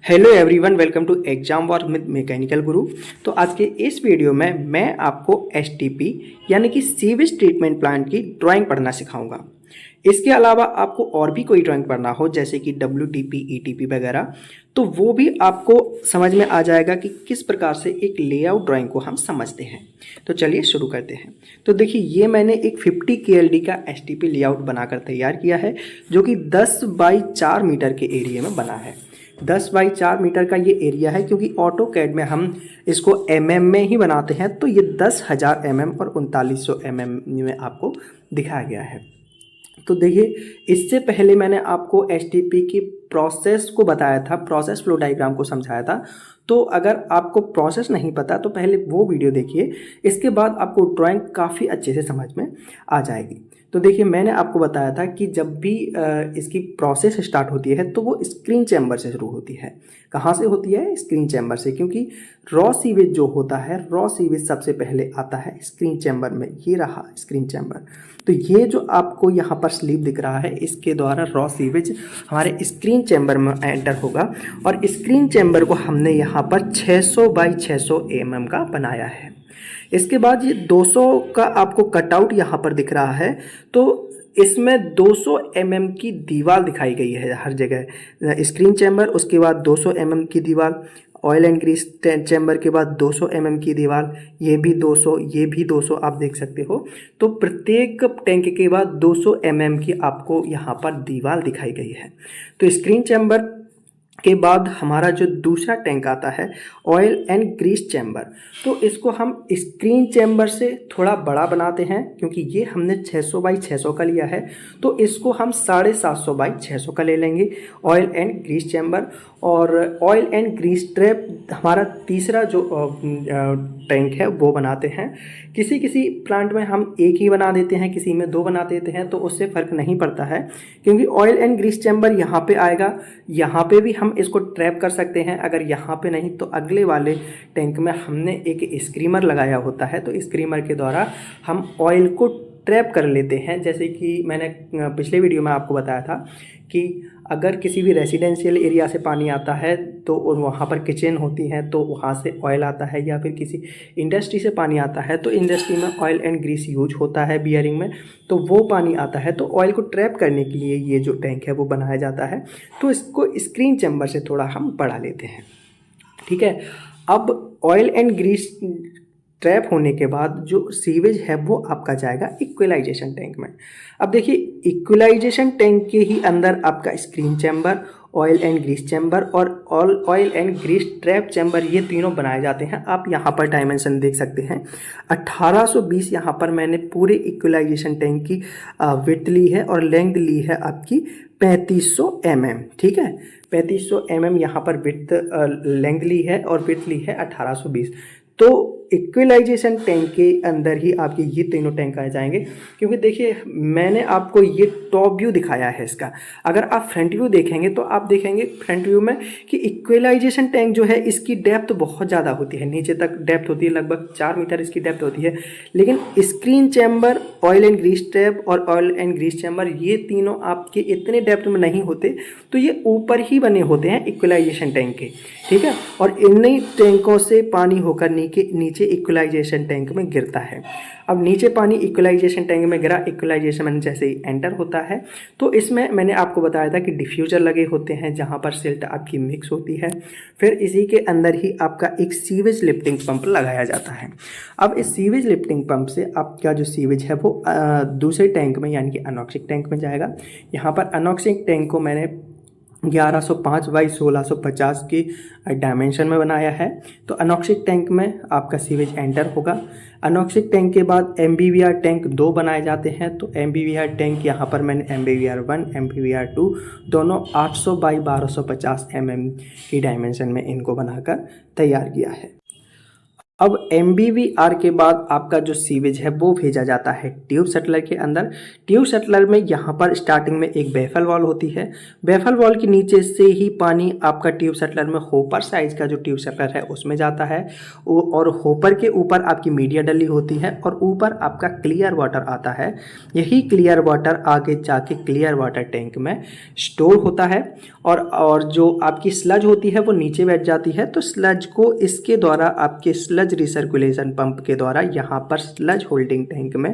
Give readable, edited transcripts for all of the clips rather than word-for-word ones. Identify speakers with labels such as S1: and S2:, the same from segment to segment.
S1: Hello everyone, welcome to exam war with mechanical Guru. तो आज के इस वीडियो में मैं आपको एसटीपी यानी कि सीवेज ट्रीटमेंट प्लांट की ड्राइंग पढ़ना सिखाऊंगा। इसके अलावा आपको और भी कोई ड्राइंग पढ़ना हो जैसे कि डब्ल्यूटीपी, ईटीपी वगैरह, तो वो भी आपको समझ में आ जाएगा कि किस प्रकार से एक लेआउट ड्राइंग को हम समझते हैं। तो चलिए शुरू करते हैं। तो देखिए, ये मैंने एक 50 केएलडी का एसटीपी लेआउट बनाकर तैयार किया है जो कि 10 बाई 4 मीटर के एरिया में बना है। 10 बाई 4 मीटर का ये एरिया है क्योंकि ऑटो कैड में हम इसको एमएम में ही बनाते हैं, तो ये 10,000 एमएम और 3900 एमएम में आपको दिखाया गया है। तो देखिए, इससे पहले मैंने आपको एसटीपी की प्रोसेस को बताया था, प्रोसेस फ्लो डायग्राम को समझाया था। तो अगर आपको प्रोसेस नहीं पता तो पहले वो वीडियो देखिए, इसके बाद आपको ड्राइंग काफ़ी अच्छे से समझ में आ जाएगी। तो देखिए, मैंने आपको बताया था कि जब भी इसकी प्रोसेस स्टार्ट होती है तो वो स्क्रीन चैम्बर से शुरू होती है। कहाँ से होती है? स्क्रीन चैम्बर से, क्योंकि रॉ सीवेज जो होता है, रॉ सीवेज सबसे पहले आता है स्क्रीन चैम्बर में। ये रहा स्क्रीन चैम्बर। तो ये जो आपको यहाँ पर स्लीव दिख रहा है, इसके द्वारा रॉ सीवेज हमारे स्क्रीन चैम्बर में एंटर होगा और स्क्रीन चैम्बर को हमने यहाँ पर 600 बाई 600 mm का बनाया है। इसके बाद ये 200 का आपको कटआउट यहाँ पर दिख रहा है, तो इसमें 200 mm की दीवार दिखाई गई है हर जगह। स्क्रीन चैम्बर, उसके बाद 200 mm की दीवार, ऑयल एंड ग्रीस चैम्बर के बाद 200 mm की दीवार, ये भी 200, ये भी 200 आप देख सकते हो। तो प्रत्येक टैंक के बाद 200 mm की आपको यहाँ पर दीवार दिखाई गई है। तो स्क्रीन चैम्बर के बाद हमारा जो दूसरा टैंक आता है ऑयल एंड ग्रीस चैम्बर, तो इसको हम स्क्रीन चैम्बर से थोड़ा बड़ा बनाते हैं क्योंकि ये हमने 600 बाई 600 का लिया है, तो इसको हम 750 बाई 600 का ले लेंगे ऑयल एंड ग्रीस चैम्बर। और ऑयल एंड ग्रीस ट्रैप हमारा तीसरा जो टैंक है वो बनाते हैं। किसी किसी प्लांट में हम एक ही बना देते हैं, किसी में 2 बना देते हैं, तो उससे फ़र्क नहीं पड़ता है क्योंकि ऑयल एंड ग्रीस चैम्बर यहाँ पे आएगा। यहाँ पे भी हम इसको ट्रैप कर सकते हैं, अगर यहाँ पे नहीं तो अगले वाले टैंक में हमने एक स्क्रीमर लगाया होता है, तो स्क्रीमर के द्वारा हम ऑयल को ट्रैप कर लेते हैं। जैसे कि मैंने पिछले वीडियो में आपको बताया था कि अगर किसी भी रेजिडेंशियल एरिया से पानी आता है तो वहाँ पर किचन होती हैं तो वहाँ से ऑयल आता है, या फिर किसी इंडस्ट्री से पानी आता है तो इंडस्ट्री में ऑयल एंड ग्रीस यूज होता है बियरिंग में, तो वो पानी आता है तो ऑयल को ट्रैप करने के लिए ये जो टैंक है वो बनाया जाता है। तो इसको स्क्रीन चैम्बर से थोड़ा हम बढ़ा लेते हैं, ठीक है। अब ऑयल एंड ग्रीस ट्रैप होने के बाद जो सीवेज है वो आपका जाएगा इक्विलाइजेशन टैंक में। अब देखिए, इक्विलाइजेशन टैंक के ही अंदर आपका screen chamber, oil and grease chamber और oil and grease trap chamber, ये तीनों बनाए जाते हैं। आप यहाँ पर डायमेंशन देख सकते हैं, 1820 यहाँ पर मैंने पूरे इक्विलाइजेशन टैंक की विड्थ ली है और लेंथ ली है आपकी 3500 mm, ठीक है। 3500 mm यहाँ पर विड्थ लेंथ ली है और विड्थ ली है 1820। तो इक्विलाइजेशन टैंक के अंदर ही आपके ये तीनों टैंक आ जाएंगे, क्योंकि देखिए मैंने आपको ये टॉप व्यू दिखाया है इसका। अगर आप फ्रंट व्यू देखेंगे तो आप देखेंगे फ्रंट व्यू में कि इक्विलाइजेशन टैंक जो है इसकी डेप्थ बहुत ज़्यादा होती है, नीचे तक डेप्थ होती है, लगभग 4 मीटर इसकी डेप्थ होती है। लेकिन screen chamber, oil and grease trap और ऑयल एंड ग्रीस चैम्बर, ये तीनों आपके इतने डेप्थ में नहीं होते, तो ये ऊपर ही बने होते हैं इक्विलाइजेशन टैंक के, ठीक है। और इन्हीं टैंकों से पानी होकर नीचे इक्विलाइजेशन टैंक में गिरता है। अब नीचे पानी इक्विलाइजेशन टैंक में गिरा, इक्विलाइजेशन में जैसे ही एंटर होता है तो इसमें मैंने आपको बताया था कि डिफ्यूजर लगे होते हैं जहां पर सिल्ट आपकी मिक्स होती है। फिर इसी के अंदर ही आपका एक सीवेज लिफ्टिंग पंप लगाया जाता है। अब इस सीवेज लिफ्टिंग पंप से आपका जो सीवेज है वो दूसरे टैंक में यानी कि अनॉक्सिक टैंक में जाएगा। यहाँ पर अनॉक्सिक टैंक को मैंने 1105 बाई 1650 की डायमेंशन में बनाया है। तो अनॉक्सिक टैंक में आपका सीवेज एंटर होगा। अनॉक्सिक टैंक के बाद एमबीवीआर टैंक 2 बनाए जाते हैं। तो एमबीवीआर टैंक यहाँ पर मैंने एमबीवीआर 1, एमबीवीआर 2 दोनों 800 बाई 1250 mm की डायमेंशन में इनको बनाकर तैयार किया है। अब MBVR के बाद आपका जो सीवेज है वो भेजा जाता है ट्यूब शटलर के अंदर। ट्यूब शटलर में यहाँ पर स्टार्टिंग में एक बेफल वॉल होती है। बेफल वॉल के नीचे से ही पानी आपका ट्यूब शटलर में होपर साइज का जो ट्यूब शटलर है उसमें जाता है, और होपर के ऊपर आपकी मीडिया डली होती है और ऊपर आपका क्लियर वाटर आता है। यही क्लियर वाटर आगे जाके क्लियर वाटर टैंक में स्टोर होता है, और जो आपकी स्लज होती है वो नीचे बैठ जाती है। तो स्लज को इसके द्वारा आपके स्लज रिसर्कुलेशन पंप के द्वारा यहाँ पर स्लज होल्डिंग टैंक में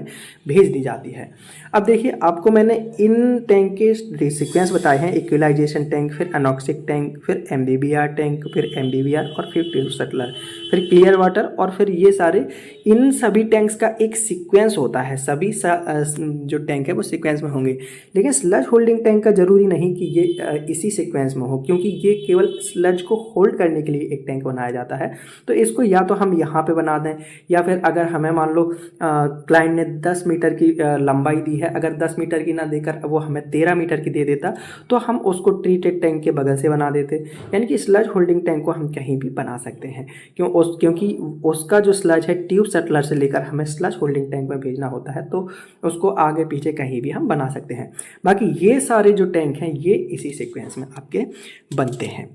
S1: भेज दी जाती है। अब देखिए, आपको मैंने इन टैंक के सीक्वेंस बताए हैं, इक्विलाइजेशन टैंक, फिर अनॉक्सिक टैंक, फिर MBVR टैंक, फिर MBVR और फिर ट्यूब शटलर, फिर क्लियर वाटर, और फिर ये सारे, इन सभी टैंक्स का एक सीक्वेंस होता है। सभी जो टैंक है वो सीक्वेंस में होंगे, लेकिन स्लज होल्डिंग टैंक का ज़रूरी नहीं कि ये इसी सीक्वेंस में हो, क्योंकि ये केवल स्लज को होल्ड करने के लिए एक टैंक बनाया जाता है। तो इसको या तो हम यहाँ पे बना दें, या फिर अगर हमें मान लो क्लाइंट ने 10 मीटर की लंबाई दी है, अगर 10 मीटर की ना देकर वो हमें 13 मीटर की दे देता तो हम उसको ट्रीटेड टैंक के बगल से बना देते। यानी कि स्लज होल्डिंग टैंक को हम कहीं भी बना सकते हैं, क्योंकि उसका जो स्लज है ट्यूब शटलर से लेकर हमें स्लज होल्डिंग टैंक में भेजना होता है, तो उसको आगे पीछे कहीं भी हम बना सकते हैं। बाकी ये सारे जो टैंक हैं ये इसी सीक्वेंस में आपके बनते हैं,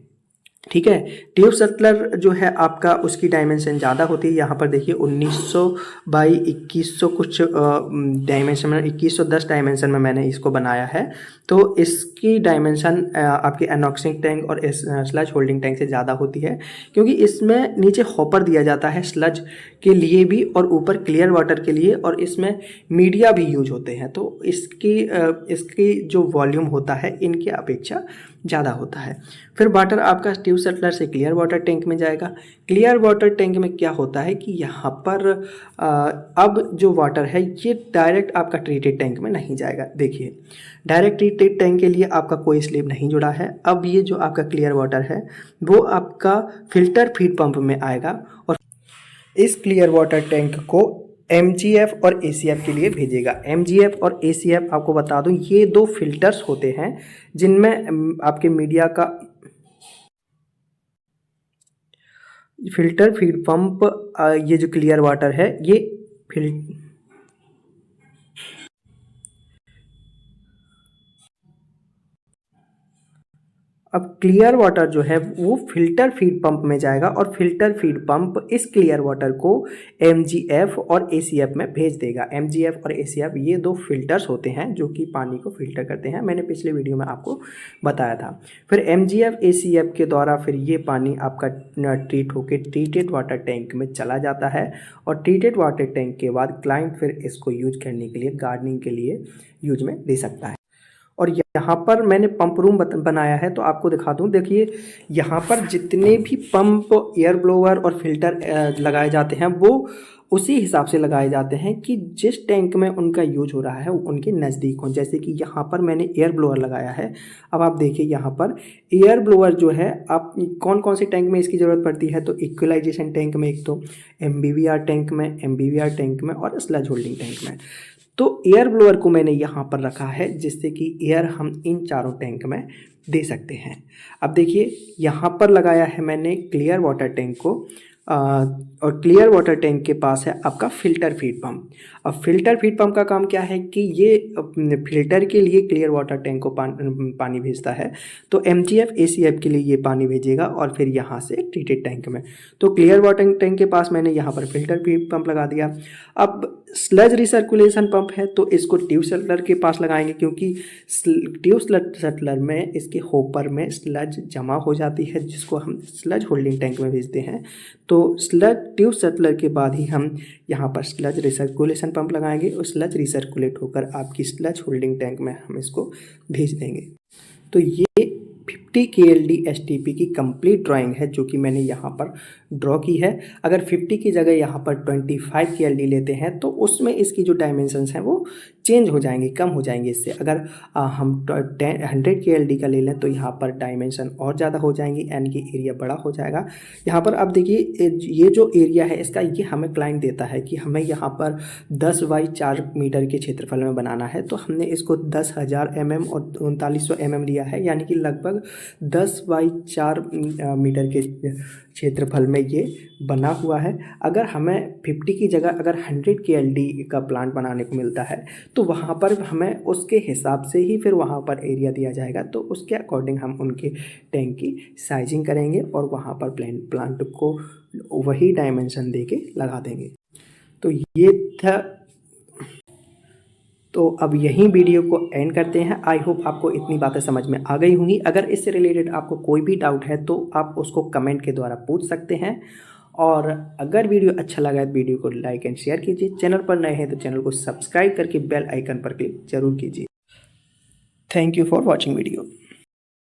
S1: ठीक है। ट्यूब शटलर जो है आपका, उसकी डायमेंशन ज़्यादा होती है। यहाँ पर देखिए 1900 बाई 2100 कुछ डायमेंशन में, 2110 डायमेंशन में मैंने इसको बनाया है। तो इसकी डायमेंशन आपके अनॉक्सिंग टैंक और स्लज होल्डिंग टैंक से ज़्यादा होती है, क्योंकि इसमें नीचे हॉपर दिया जाता है स्लज के लिए भी और ऊपर क्लियर वाटर के लिए, और इसमें मीडिया भी यूज होते हैं। तो इसकी जो वॉल्यूम होता है इनकी अपेक्षा ज़्यादा होता है। फिर वाटर आपका ट्यूब शटलर से क्लियर वाटर टैंक में जाएगा। क्लियर वाटर टैंक में क्या होता है कि यहाँ पर अब जो वाटर है ये डायरेक्ट आपका ट्रीटेड टैंक में नहीं जाएगा। देखिए, डायरेक्ट ट्रीटेड टैंक के लिए आपका कोई स्लेब नहीं जुड़ा है। अब ये जो आपका क्लियर वाटर है वो आपका फिल्टर फीड पंप में आएगा, और इस क्लियर वाटर टैंक को MGF और ACF के लिए भेजेगा। MGF और ACF आपको बता दूं, ये दो फिल्टर्स होते हैं जिनमें आपके मीडिया का फिल्टर फीड पंप, ये जो क्लियर वाटर है ये अब क्लियर वाटर जो है वो फिल्टर फीड पंप में जाएगा, और फिल्टर फीड पंप इस क्लियर वाटर को MGF और ACF में भेज देगा। MGF और ACF ये दो फिल्टर्स होते हैं जो कि पानी को फिल्टर करते हैं, मैंने पिछले वीडियो में आपको बताया था। फिर MGF ACF के द्वारा फिर ये पानी आपका ट्रीट होकर ट्रीटेड वाटर टैंक में चला जाता है, और ट्रीटेड वाटर टैंक के बाद क्लाइंट फिर इसको यूज करने के लिए, गार्डनिंग के लिए यूज में ले सकता है। और यहाँ पर मैंने पंप रूम बनाया है, तो आपको दिखा दूँ। देखिए, यहाँ पर जितने भी पंप, एयर ब्लोअर और फिल्टर लगाए जाते हैं वो उसी हिसाब से लगाए जाते हैं कि जिस टैंक में उनका यूज हो रहा है वो उनके नज़दीक हो। जैसे कि यहाँ पर मैंने एयर ब्लोअर लगाया है। अब आप देखिए, यहाँ पर एयर ब्लोअर जो है, आप कौन कौन से टैंक में इसकी ज़रूरत पड़ती है, तो इक्विलाइजेशन टैंक में, एक तो MBVR टैंक में, MBVR टैंक में और स्लज होल्डिंग टैंक में। तो एयर ब्लोअर को मैंने यहाँ पर रखा है जिससे कि एयर हम इन चारों टैंक में दे सकते हैं। अब देखिए, यहाँ पर लगाया है मैंने क्लियर वाटर टैंक को, और क्लियर वाटर टैंक के पास है आपका फ़िल्टर फीड पंप। अब फ़िल्टर फीड पंप का काम क्या है कि ये फ़िल्टर के लिए क्लियर वाटर टैंक को पानी भेजता है, तो MGF ACF के लिए ये पानी भेजेगा और फिर यहाँ से ट्रीटेड टैंक में। तो क्लियर वाटर टैंक के पास मैंने यहाँ पर फ़िल्टर फीड पंप लगा दिया। अब स्लज रिसर्कुलेशन पंप है तो इसको ट्यूब शटलर के पास लगाएंगे, क्योंकि ट्यूब शटलर में इसके होपर में स्लज जमा हो जाती है जिसको हम स्लज होल्डिंग टैंक में भेजते हैं। तो स्लज ट्यूब शटलर के बाद ही हम यहाँ पर स्लज रिसर्कुलेशन पंप लगाएंगे, और स्लज रिसर्कुलेट होकर आपकी स्लज होल्डिंग टैंक में हम इसको भेज देंगे। तो ये 50 KLD STP की कंप्लीट ड्राइंग है जो कि मैंने यहाँ पर ड्रॉ की है। अगर 50 की जगह यहाँ पर 25 KLD लेते हैं तो उसमें इसकी जो डायमेंशंस हैं वो चेंज हो जाएंगे, कम हो जाएंगे इससे। अगर हम 100 KLD का ले लें तो यहाँ पर डायमेंशन और ज़्यादा हो जाएंगे, यानी कि एरिया बड़ा हो जाएगा। यहाँ पर अब देखिए ये जो एरिया है इसका, ये हमें क्लाइंट देता है कि हमें यहाँ पर 10 बाई 4 मीटर के क्षेत्रफल में बनाना है। तो हमने इसको 10,000 mm और 3900 mm लिया है, यानी कि लगभग 10 बाई 4 मीटर के क्षेत्रफल में ये बना हुआ है। अगर हमें 50 की जगह अगर 100 KLD का प्लांट बनाने को मिलता है तो वहाँ पर हमें उसके हिसाब से ही फिर वहाँ पर एरिया दिया जाएगा। तो उसके अकॉर्डिंग हम उनके टैंक की साइजिंग करेंगे और वहाँ पर प्लांट को वही डायमेंशन दे के लगा देंगे। तो ये था। तो अब यहीं वीडियो को एंड करते हैं। आई होप आपको इतनी बातें समझ में आ गई होंगी। अगर इससे रिलेटेड आपको कोई भी डाउट है तो आप उसको कमेंट के द्वारा पूछ सकते हैं। और अगर वीडियो अच्छा लगा है तो वीडियो को लाइक एंड शेयर कीजिए। चैनल पर नए हैं तो चैनल को सब्सक्राइब करके बेल आइकन पर क्लिक जरूर कीजिए। Thank you for watching video.